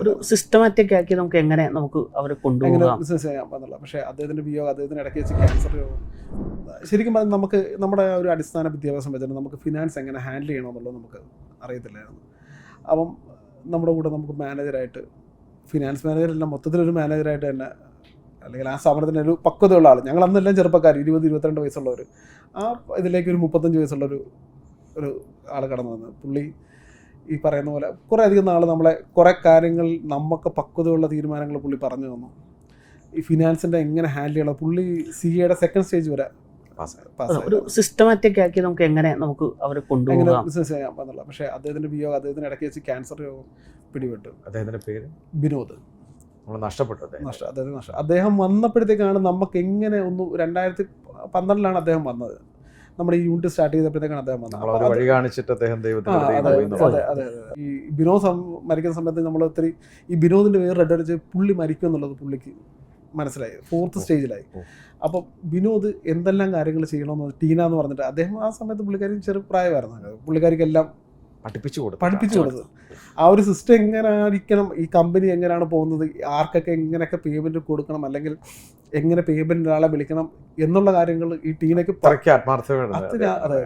ഒരു സിസ്റ്റമാറ്റിക് ആക്കി എങ്ങനെ അവരെ കൊണ്ടുപോകാം ബിസിനസ് ചെയ്യാൻ പറ്റില്ല. പക്ഷേ അദ്ദേഹത്തിൻ്റെ വിയോഗം, അദ്ദേഹത്തിന് ഇടയ്ക്ക് വെച്ച് ക്യാൻസർ രോഗം, ശരിക്കും പറഞ്ഞാൽ നമുക്ക് നമ്മുടെ ഒരു അടിസ്ഥാന വിദ്യാഭ്യാസം വെച്ചിട്ട് നമുക്ക് ഫിനാൻസ് എങ്ങനെ ഹാൻഡിൽ ചെയ്യണമെന്നുള്ളത് നമുക്ക് അറിയത്തില്ലായിരുന്നു. അപ്പം നമ്മുടെ കൂടെ നമുക്ക് മാനേജറായിട്ട്, ഫിനാൻസ് മാനേജറല്ല, മൊത്തത്തിലൊരു മാനേജറായിട്ട് തന്നെ, അല്ലെങ്കിൽ ആ സ്ഥാപനത്തിൻ്റെ ഒരു പക്വതയുള്ള ആൾ, ഞങ്ങൾ അന്നെല്ലാം ചെറുപ്പക്കാർ, 20-22 വയസ്സുള്ളവർ, ആ ഇതിലേക്ക് ഒരു 35 വയസ്സുള്ളൊരു ആൾ കടന്നു വന്നത്. പുള്ളി ഈ പറയുന്ന പോലെ കുറേ അധികം നാൾ നമ്മളെ കുറേ കാര്യങ്ങൾ, നമുക്ക് പക്വതയുള്ള തീരുമാനങ്ങൾ പുള്ളി പറഞ്ഞു തന്നു. ഈ ഫിനാൻസിൻ്റെ എങ്ങനെ ഹാൻഡിൽ ചെയ്യണം, പുള്ളി CA സെക്കൻഡ് സ്റ്റേജ് വരെ ഒരു സിസ്റ്റമാറ്റിക് ആക്കി എങ്ങനെ അവരെ കൊണ്ടുപോകാം ബിസിനസ് ചെയ്യാൻ പറ്റില്ല. പക്ഷേ അദ്ദേഹത്തിൻ്റെ വിയോഗം, അദ്ദേഹത്തിന് ഇടയ്ക്ക് വെച്ച് ക്യാൻസർ രോഗം പിടിപെട്ടു. അദ്ദേഹത്തിൻ്റെ പേര് വിനോദ്. നഷ്ടപ്പെട്ടു. അദ്ദേഹം വന്നപ്പോഴത്തേക്കാണ് നമുക്ക് എങ്ങനെ 2012 അദ്ദേഹം വന്നത്. നമ്മുടെ ഈ യൂണിറ്റ് സ്റ്റാർട്ട് ചെയ്തപ്പോഴത്തേക്കാണ് അദ്ദേഹം വന്നത്. വഴി കാണിച്ചിട്ട് അദ്ദേഹം അതെ. ഈ വിനോദ് മരിക്കുന്ന സമയത്ത് നമ്മൾ ഒത്തിരി ഈ വിനോദിൻ്റെ പേര് റെഡ് അടിച്ച് പുള്ളി മരിക്കും എന്നുള്ളത് പുള്ളിക്ക് മനസ്സിലായി, 4th സ്റ്റേജിലായി. അപ്പം വിനോദ് എന്തെല്ലാം കാര്യങ്ങൾ ചെയ്യണമെന്ന് ടീന എന്ന് പറഞ്ഞിട്ട്, അദ്ദേഹം ആ സമയത്ത് പുള്ളിക്കാരി ചെറുപ്രായമായിരുന്നു, പുള്ളിക്കാരിക്കെല്ലാം പഠിപ്പിച്ചു കൊടുത്തത്. ആ ഒരു സിസ്റ്റം എങ്ങനെയായിരിക്കണം, ഈ കമ്പനി എങ്ങനെയാണ് പോകുന്നത്, ആർക്കൊക്കെ എങ്ങനെയൊക്കെ പേയ്മെൻറ്റ് കൊടുക്കണം, അല്ലെങ്കിൽ എങ്ങനെ പേയ്മെൻറ്റ് ഒരാളെ വിളിക്കണം എന്നുള്ള കാര്യങ്ങൾ ഈ ടീനയ്ക്ക് ആത്മാർത്ഥത. അതെ.